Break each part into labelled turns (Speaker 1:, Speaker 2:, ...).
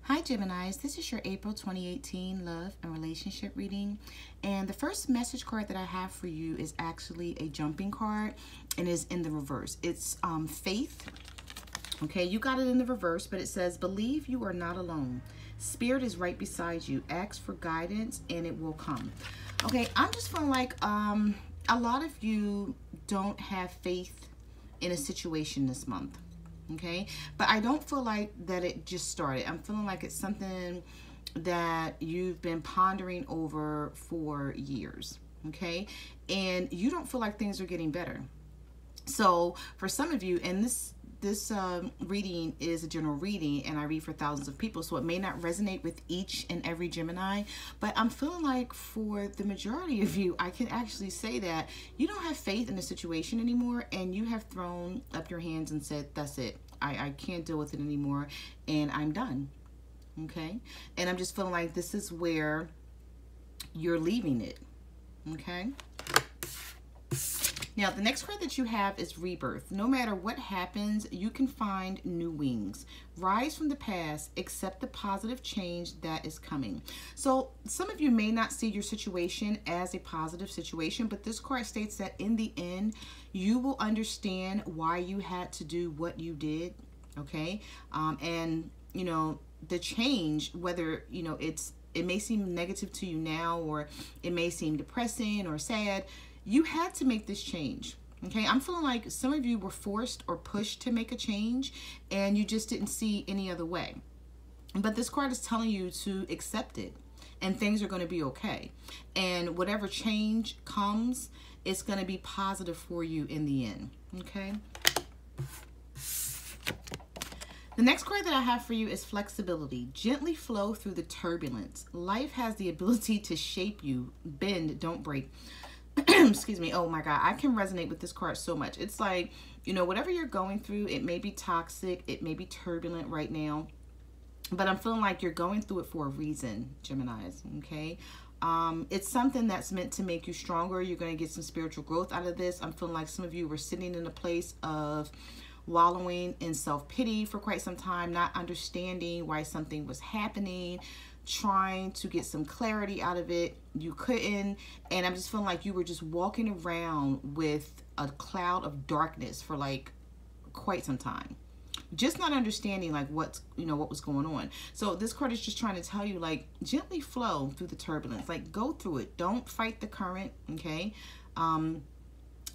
Speaker 1: Hi Geminis, this is your April 2018 love and relationship reading, and the first message card that I have for you is actually a jumping card and is in the reverse. It's faith. Okay, you got it in the reverse, but it says believe you are not alone. Spirit is right beside you. Ask for guidance and it will come. Okay, I'm just feeling like a lot of you don't have faith in a situation this month. Okay, but I don't feel like that it just started. I'm feeling like it's something that you've been pondering over for years. Okay, and you don't feel like things are getting better. So for some of you, and this reading is a general reading, and I read for thousands of people, so it may not resonate with each and every Gemini, but I'm feeling like for the majority of you, I can actually say that you don't have faith in the situation anymore, and you have thrown up your hands and said, that's it. I can't deal with it anymore, and I'm done. Okay? And I'm just feeling like this is where you're leaving it. Okay? Now, the next card that you have is rebirth. No matter what happens, you can find new wings. Rise from the past, accept the positive change that is coming. So some of you may not see your situation as a positive situation, but this card states that in the end, you will understand why you had to do what you did, okay? And, you know, the change, whether, you know, it may seem negative to you now, or it may seem depressing or sad, you had to make this change. Okay, I'm feeling like some of you were forced or pushed to make a change and you just didn't see any other way. But this card is telling you to accept it and things are going to be okay. And whatever change comes, it's going to be positive for you in the end. Okay. The next card that I have for you is flexibility. Gently flow through the turbulence. Life has the ability to shape you. Bend, don't break. Excuse me. Oh my God, I can resonate with this card so much. It's like, you know, whatever you're going through, it may be toxic, it may be turbulent right now, but I'm feeling like you're going through it for a reason, Geminis. Okay. It's something that's meant to make you stronger. You're going to get some spiritual growth out of this. I'm feeling like some of you were sitting in a place of wallowing in self-pity for quite some time, not understanding why something was happening, trying to get some clarity out of it. You couldn't, and I'm just feeling like you were just walking around with a cloud of darkness for like quite some time, just not understanding like what was going on. So this card is just trying to tell you, like, gently flow through the turbulence, like go through it, don't fight the current. Okay.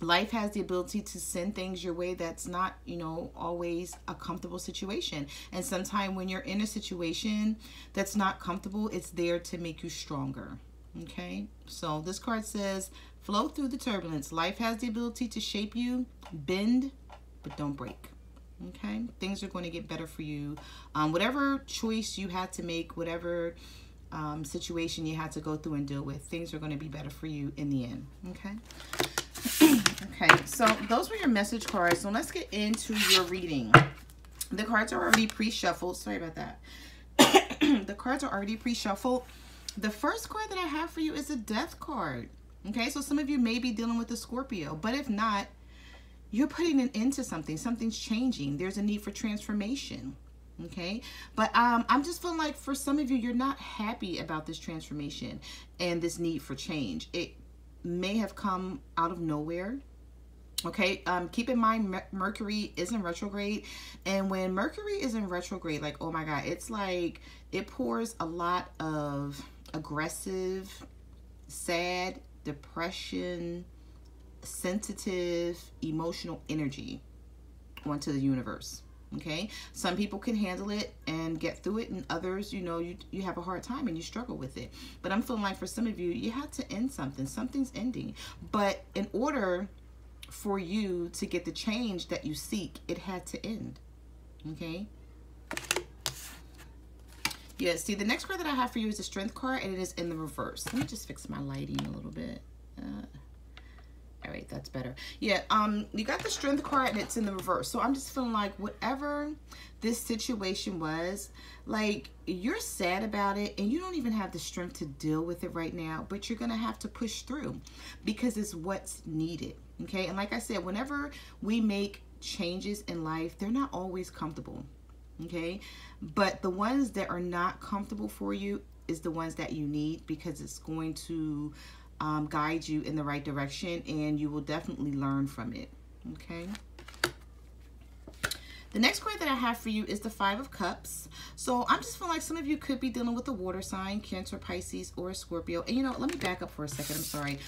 Speaker 1: Life has the ability to send things your way that's not, you know, always a comfortable situation. And sometimes when you're in a situation that's not comfortable, it's there to make you stronger. Okay? So this card says, flow through the turbulence. Life has the ability to shape you. Bend, but don't break. Okay? Things are going to get better for you. Whatever choice you had to make, whatever situation you had to go through and deal with, things are going to be better for you in the end. Okay? Okay, so those were your message cards. So let's get into your reading. The cards are already pre-shuffled. Sorry about that. The cards are already pre-shuffled. The first card that I have for you is a death card. Okay, so some of you may be dealing with a Scorpio, but if not, you're putting an end to something. Something's changing. There's a need for transformation. Okay, but I'm just feeling like for some of you, you're not happy about this transformation and this need for change. It may have come out of nowhere. Okay, keep in mind Mercury is in retrograde, and when Mercury is in retrograde, like, oh my God, it's like it pours a lot of aggressive, sad, depression, sensitive, emotional energy onto the universe. Okay, some people can handle it and get through it, and others, you know, you have a hard time and you struggle with it. But I'm feeling like for some of you, you had to end something. Something's ending. But in order for you to get the change that you seek, it had to end. Okay. Yeah, see, the next card that I have for you is a strength card, and it is in the reverse. Let me just fix my lighting a little bit. All right, that's better. Yeah, you got the strength card and it's in the reverse. So I'm just feeling like whatever this situation was, like, you're sad about it and you don't even have the strength to deal with it right now, but you're going to have to push through because it's what's needed. Okay, and like I said, whenever we make changes in life, they're not always comfortable. okay? But the ones that are not comfortable for you is the ones that you need, because it's going to guide you in the right direction, and you will definitely learn from it, okay? The next card that I have for you is the Five of Cups. So I'm just feeling like some of you could be dealing with a water sign, Cancer, Pisces, or Scorpio. And you know, let me back up for a second. I'm sorry.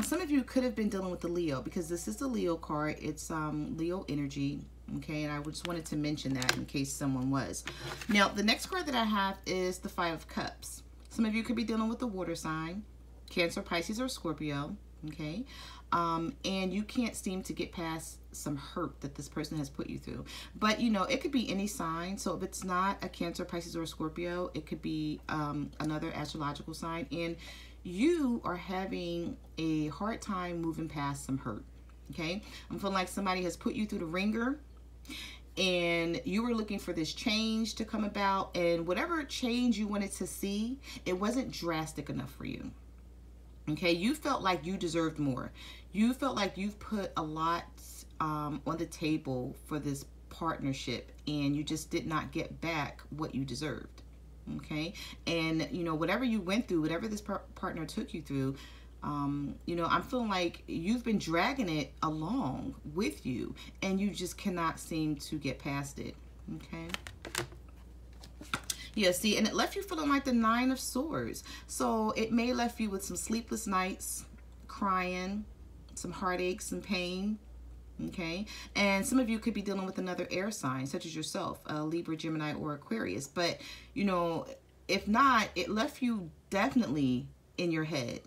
Speaker 1: Some of you could have been dealing with the Leo, because this is the Leo card. It's Leo energy. Okay, and I just wanted to mention that in case someone was. Now, the next card that I have is the Five of Cups. Some of you could be dealing with the water sign, Cancer, Pisces, or Scorpio. Okay, and you can't seem to get past some hurt that this person has put you through. But you know, it could be any sign. So if it's not a Cancer, Pisces, or Scorpio, it could be another astrological sign, and you are having a hard time moving past some hurt. Okay, I'm feeling like somebody has put you through the ringer, and you were looking for this change to come about, and whatever change you wanted to see, it wasn't drastic enough for you. Okay, you felt like you deserved more. You felt like you've put a lot on the table for this partnership, and you just did not get back what you deserved. Okay, and you know, whatever you went through, whatever this partner took you through, you know, I'm feeling like you've been dragging it along with you, and you just cannot seem to get past it. Okay. Yeah, see, and it left you feeling like the Nine of Swords. So it may left you with some sleepless nights, crying, some heartaches, some pain. Okay, and some of you could be dealing with another air sign, such as yourself, Libra, Gemini, or Aquarius. But you know, if not, it left you definitely in your head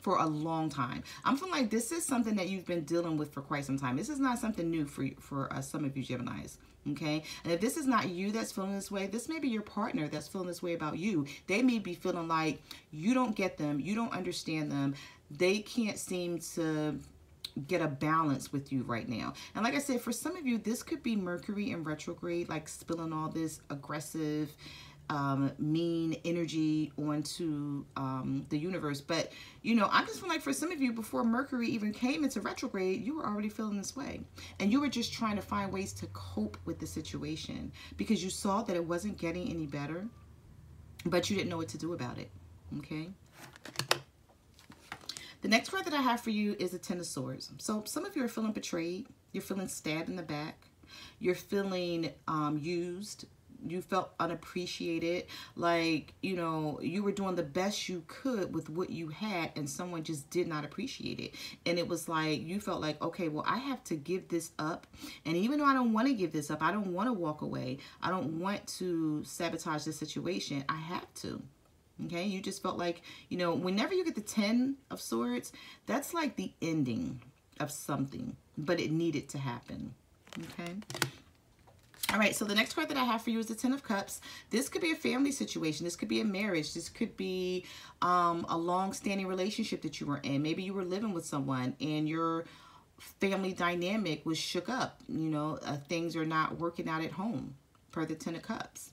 Speaker 1: for a long time. I'm feeling like this is something that you've been dealing with for quite some time. This is not something new for some of you Geminis. Okay, and if this is not you that's feeling this way, this may be your partner that's feeling this way about you. They may be feeling like you don't get them, you don't understand them, they can't seem to get a balance with you right now. And like I said, for some of you, this could be Mercury in retrograde, like spilling all this aggressive, mean energy onto the universe. But you know, I'm just feeling like for some of you, before Mercury even came into retrograde, you were already feeling this way, and you were just trying to find ways to cope with the situation, because you saw that it wasn't getting any better, but you didn't know what to do about it. Okay, the next card that I have for you is the Ten of Swords. So some of you are feeling betrayed, you're feeling stabbed in the back, you're feeling used. You felt unappreciated, like, you know, you were doing the best you could with what you had, and someone just did not appreciate it. And it was like, you felt like, okay, well, I have to give this up. And even though I don't want to give this up, I don't want to walk away, I don't want to sabotage the situation, I have to. Okay, you just felt like, you know, whenever you get the Ten of Swords, that's like the ending of something, but it needed to happen. Okay. All right, so the next card that I have for you is the Ten of Cups. This could be a family situation. This could be a marriage. This could be a long-standing relationship that you were in. Maybe you were living with someone and your family dynamic was shook up. You know, things are not working out at home, per the Ten of Cups.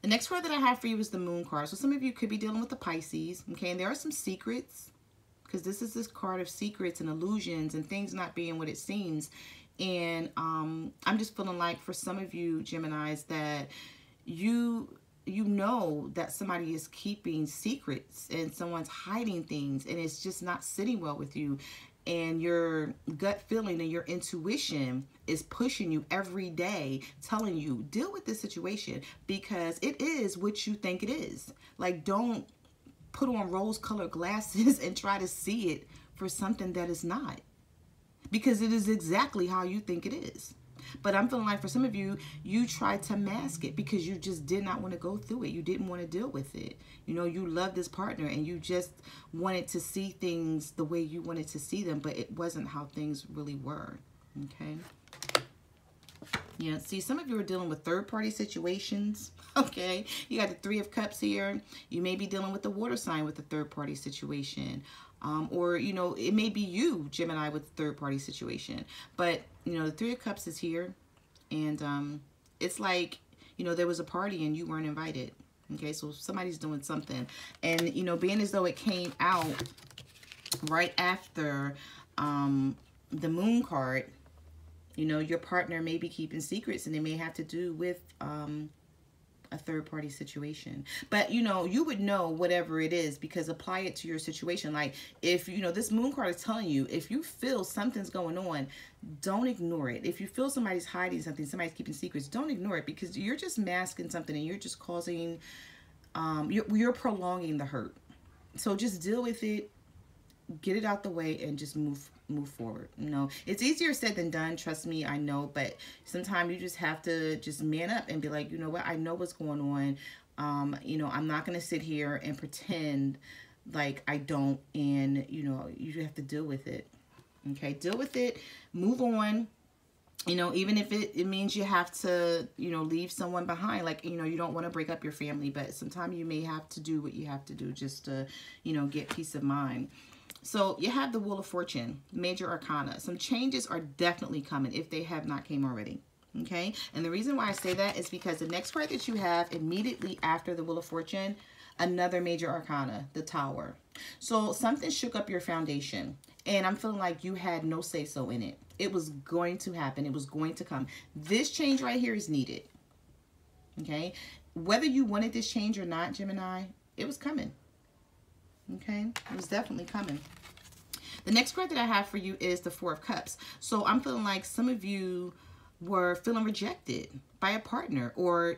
Speaker 1: The next card that I have for you is the Moon card. So some of you could be dealing with the Pisces, okay? And there are some secrets, because this is this card of secrets and illusions and things not being what it seems. And I'm just feeling like for some of you Geminis that you know that somebody is keeping secrets and someone's hiding things, and it's just not sitting well with you. And your gut feeling and your intuition is pushing you every day, telling you, deal with this situation, because it is what you think it is. Like, don't put on rose-colored glasses and try to see it for something that is not, because it is exactly how you think it is. But I'm feeling like for some of you, you tried to mask it because you just did not want to go through it. You didn't want to deal with it. You know, you love this partner and you just wanted to see things the way you wanted to see them, but it wasn't how things really were. Okay. Yeah, see, some of you are dealing with third-party situations, okay? You got the Three of Cups here. You may be dealing with the water sign with the third-party situation. Or, you know, it may be you, Gemini, with the third-party situation. But, you know, the Three of Cups is here. And it's like, you know, there was a party and you weren't invited. Okay, so somebody's doing something. And, you know, being as though it came out right after the Moon card, You know, your partner may be keeping secrets, and they may have to do with a third-party situation. But, you know, you would know whatever it is, because apply it to your situation. Like, if, you know, this moon card is telling you, if you feel something's going on, don't ignore it. If you feel somebody's hiding something, somebody's keeping secrets, don't ignore it, because you're just masking something, and you're just causing, you're prolonging the hurt. So just deal with it, get it out the way, and just move forward. You know, it's easier said than done, trust me, I know, but sometimes you just have to just man up and be like, you know what, I know what's going on. You know, I'm not going to sit here and pretend like I don't, and, you know, you have to deal with it. Okay, deal with it, move on. You know, even if it means you have to, you know, leave someone behind. Like, you know, you don't want to break up your family, but sometimes you may have to do what you have to do just to, you know, get peace of mind. So you have the Wheel of Fortune, major arcana. Some changes are definitely coming if they have not came already. Okay. And the reason why I say that is because the next card that you have immediately after the Wheel of Fortune, another major arcana, the Tower. So something shook up your foundation, and I'm feeling like you had no say-so in it. It was going to happen. It was going to come. This change right here is needed. Okay. Whether you wanted this change or not, Gemini, it was coming. Okay. It was definitely coming. The next card that I have for you is the Four of Cups. So I'm feeling like some of you were feeling rejected by a partner, or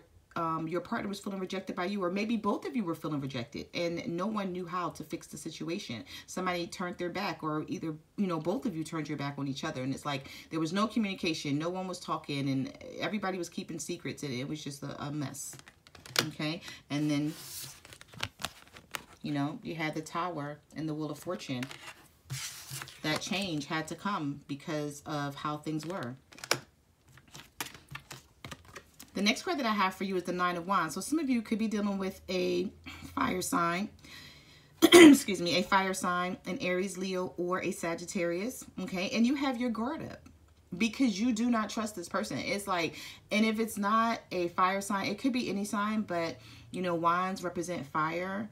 Speaker 1: your partner was feeling rejected by you, or maybe both of you were feeling rejected and no one knew how to fix the situation. Somebody turned their back, or either, you know, both of you turned your back on each other, and it's like there was no communication, no one was talking, and everybody was keeping secrets, and it was just a mess. Okay. And then, you know, you had the Tower and the Wheel of Fortune. That change had to come because of how things were. The next card that I have for you is the Nine of Wands. So some of you could be dealing with a fire sign, excuse me, a fire sign, an Aries, Leo, or a Sagittarius. Okay. And you have your guard up because you do not trust this person. It's like, and if it's not a fire sign, it could be any sign, but, you know, wands represent fire.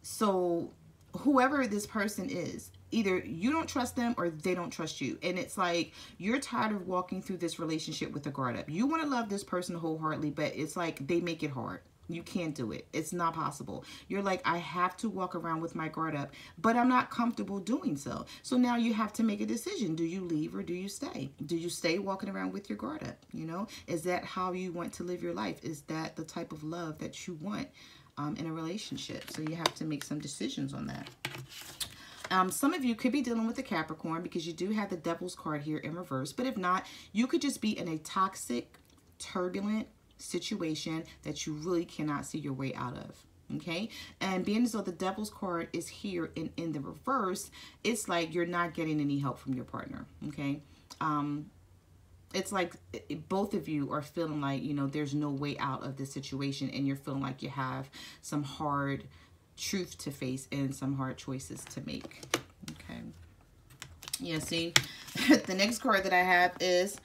Speaker 1: So whoever this person is, either you don't trust them or they don't trust you. And it's like you're tired of walking through this relationship with a guard up. You want to love this person wholeheartedly, but it's like they make it hard. You can't do it. It's not possible. You're like, I have to walk around with my guard up, but I'm not comfortable doing so. So now you have to make a decision. Do you leave or do you stay? Do you stay walking around with your guard up? You know, is that how you want to live your life? Is that the type of love that you want in a relationship? So you have to make some decisions on that. Some of you could be dealing with a Capricorn because you do have the Devil's card here in reverse. But if not, you could just be in a toxic, turbulent situation that you really cannot see your way out of. Okay. And being as though the Devil's card is here in the reverse, it's like you're not getting any help from your partner. Okay. It's like both of you are feeling like, you know, there's no way out of this situation, and you're feeling like you have some hard truth to face and some hard choices to make. Okay. Yeah, see, the next card that I have is,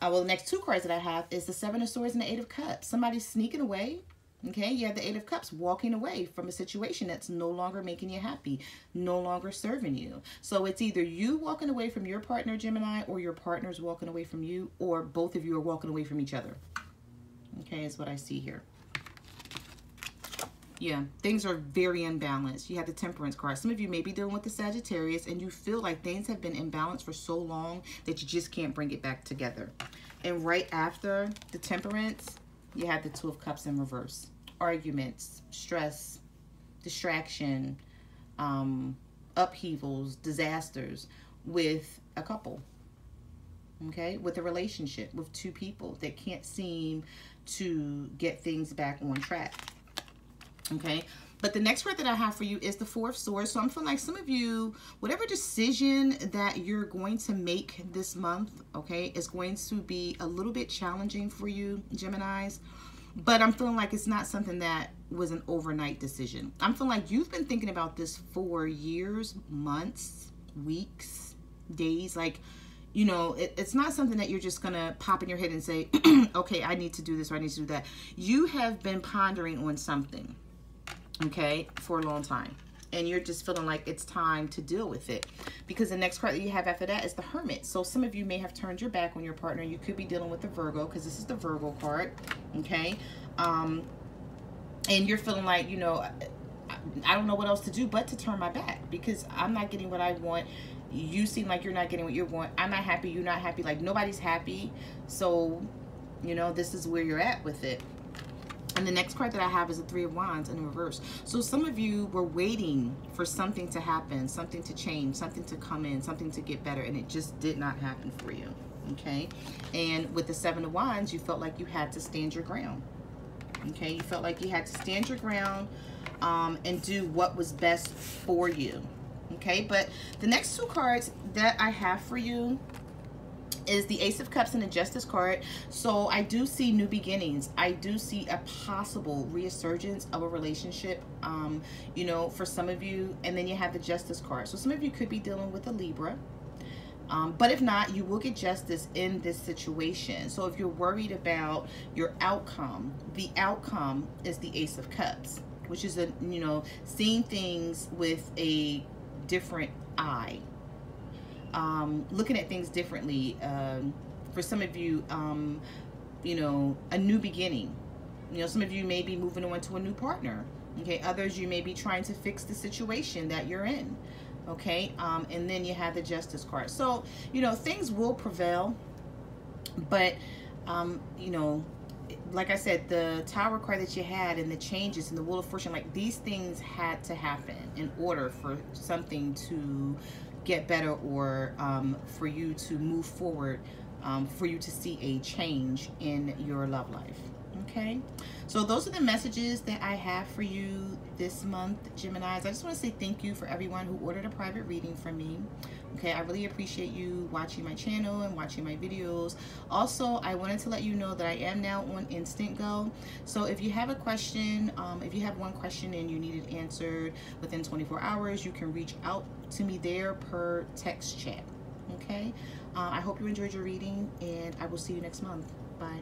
Speaker 1: well, the next two cards that I have is the Seven of Swords and the Eight of Cups. Somebody's sneaking away. Okay, you have the Eight of Cups, walking away from a situation that's no longer making you happy, no longer serving you. So it's either you walking away from your partner, Gemini, or your partner's walking away from you, or both of you are walking away from each other. Okay, is what I see here. Yeah, things are very unbalanced. You have the Temperance card. Some of you may be dealing with the Sagittarius, and you feel like things have been imbalanced for so long that you just can't bring it back together. And right after the Temperance, you have the Two of Cups in reverse. Arguments, stress, distraction, upheavals, disasters with a couple. Okay, with a relationship, with two people that can't seem to get things back on track. Okay, but the next card that I have for you is the Four of Swords. So I'm feeling like some of you, whatever decision that you're going to make this month, okay, is going to be a little bit challenging for you, Geminis. But I'm feeling like it's not something that was an overnight decision. I'm feeling like you've been thinking about this for years, months, weeks, days. Like, you know, it's not something that you're just going to pop in your head and say, okay, I need to do this or I need to do that. You have been pondering on something, okay, for a long time. and you're just feeling like it's time to deal with it. Because the next card that you have after that is the Hermit. So some of you may have turned your back on your partner. You could be dealing with the Virgo, because this is the Virgo card, okay? And you're feeling like, you know, I don't know what else to do but to turn my back, because I'm not getting what I want. You seem like you're not getting what you want. I'm not happy, you're not happy. Like, nobody's happy. So, you know, this is where you're at with it. And the next card that I have is the Three of Wands in reverse. So some of you were waiting for something to happen, something to change, something to come in, something to get better, and it just did not happen for you, okay? And with the Seven of Wands, you felt like you had to stand your ground, okay? You felt like you had to stand your ground and do what was best for you, okay? But the next two cards that I have for you is the Ace of Cups and the Justice card. So I do see new beginnings. I do see a possible resurgence of a relationship, you know, for some of you. And then you have the Justice card. So some of you could be dealing with a Libra. But if not, you will get justice in this situation. So if you're worried about your outcome, the outcome is the Ace of Cups, which is, a, you know, seeing things with a different eye. Looking at things differently. For some of you, you know, a new beginning. You know, some of you may be moving on to a new partner. Okay, others, you may be trying to fix the situation that you're in. Okay, and then you have the Justice card. So, you know, things will prevail, but, you know, like I said, the Tower card that you had and the changes and the Wheel of Fortune, like, these things had to happen in order for something to get better, or for you to move forward, for you to see a change in your love life. Okay, so those are the messages that I have for you this month, Geminis. I just want to say thank you for everyone who ordered a private reading from me. Okay, I really appreciate you watching my channel and watching my videos. Also, I wanted to let you know that I am now on Instant Go. So if you have a question, if you have one question and you need it answered within 24 hours, you can reach out to me there per text chat. Okay, I hope you enjoyed your reading, and I will see you next month. Bye.